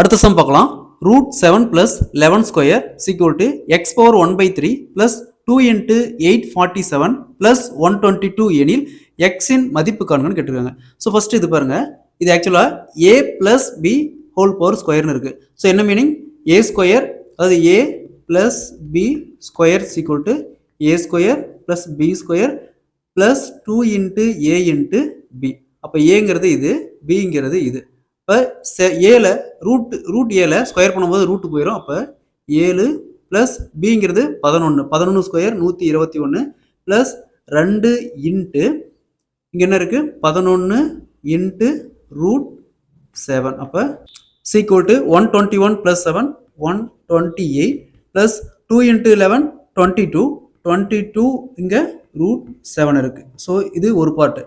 அடுத்த சம் பார்க்கலாம். √7 plus 11 square is equal to x power 1/3 plus 2 into 847 plus 122 எனில் x இன் மதிப்பு காண்கன்னு கேட்டிருக்காங்க. ஸோ ஃபர்ஸ்ட் இது பாருங்க, இது ஆக்சுவலா a plus b whole power ஸ்கொயர்னு இருக்கு. ஸோ என்ன மீனிங், a ஸ்கொயர் அதாவது a plus b square is equal to a square plus b square plus 2 into a into b. அப்போ ஏங்கிறது இது, பிங்கிறது இது. இப்போ ஏல ரூட் ஏல ஸ்கொயர் பண்ணும்போது ரூட்டு போயிடும். அப்போ 7 ப்ளஸ் பிங்கிறது 11 ஸ்கொயர் 121 ப்ளஸ் 2 இன்ட்டு இங்கே என்ன இருக்குது 11 இன்ட்டு √7. அப்போ is equal to 121 plus 7 128 plus 2 into 11 22 இங்கே √7 இருக்குது. ஸோ இது ஒரு பார்ட்டு.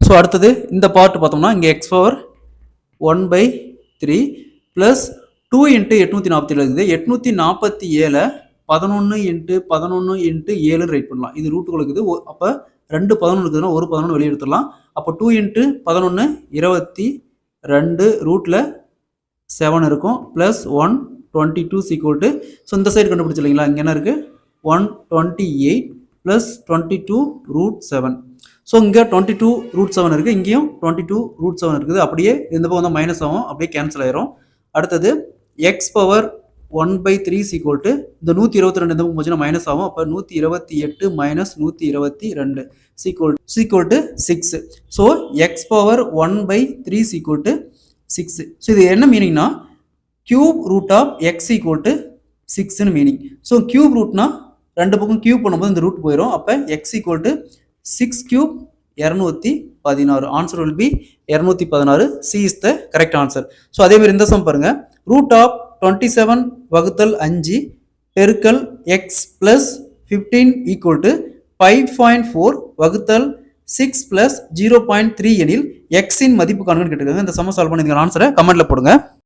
ஸோ அடுத்தது இந்த பார்ட் பார்த்தோம்னா இங்கே x பவர் 1/3 ப்ளஸ் 2 இன்ட்டு 847 இருக்குது. 847 11 இன்ட்டு 11 இன்ட்டு 7 ரைட் பண்ணலாம். இது ரூட்டுகளுக்கு இருக்குது. அப்போ 2 11 இருக்குதுன்னா ஒரு 11 வெளியே எடுத்துடலாம். அப்போ 2 இன்ட்டு 11 22 ரூட்டில் 7 இருக்கும் ப்ளஸ் 122 சீக்வல் டு, ஸோ இந்த சைடு கண்டுபிடிச்சில்லைங்களா, இங்கே என்ன இருக்குது 128 ப்ளஸ் 22 √7. ஸோ இங்கே 22 √7 இருக்குது, இங்கேயும் 22 √7 இருக்குது. அப்படியே இந்த பக்கம் வந்து மைனஸ் ஆகும், அப்படியே கேன்சல் ஆயிரும். அடுத்தது எக்ஸ் பவர் 1/3 சீக்வல் டு இந்த 122 இந்த பக்கம் போச்சுன்னா மைனஸ் ஆகும். அப்போ 128 minus 122 equal to 6. So x power 1/3 equal to 6. So இது என்ன மீனிங்னா cube root of x equal to 6ன்னு மீனிங். ஸோ கியூப் ரூட்னா ரெண்டு பக்கம் கியூப் பண்ணும்போது இந்த ரூட் போயிடும். அப்போ x equal to 6 cube 216. Answer will be 216. C is the correct answer. So அதே மாதிரி இந்த சம் பாருங்க, ரூட் ஆஃப் 27 வகுத்தல் 5 பெருக்கல் எக்ஸ் பிளஸ் 15 ஈக்குவல் டு 5.4 வகுத்தல் 6 பிளஸ் 0.3 எனில் எக்ஸின் மதிப்பு காண்கன்னு கேட்டிருக்காங்க. இந்த சம சால்வ் பண்ணி ஆன்சரை கமெண்ட்ல போடுங்க.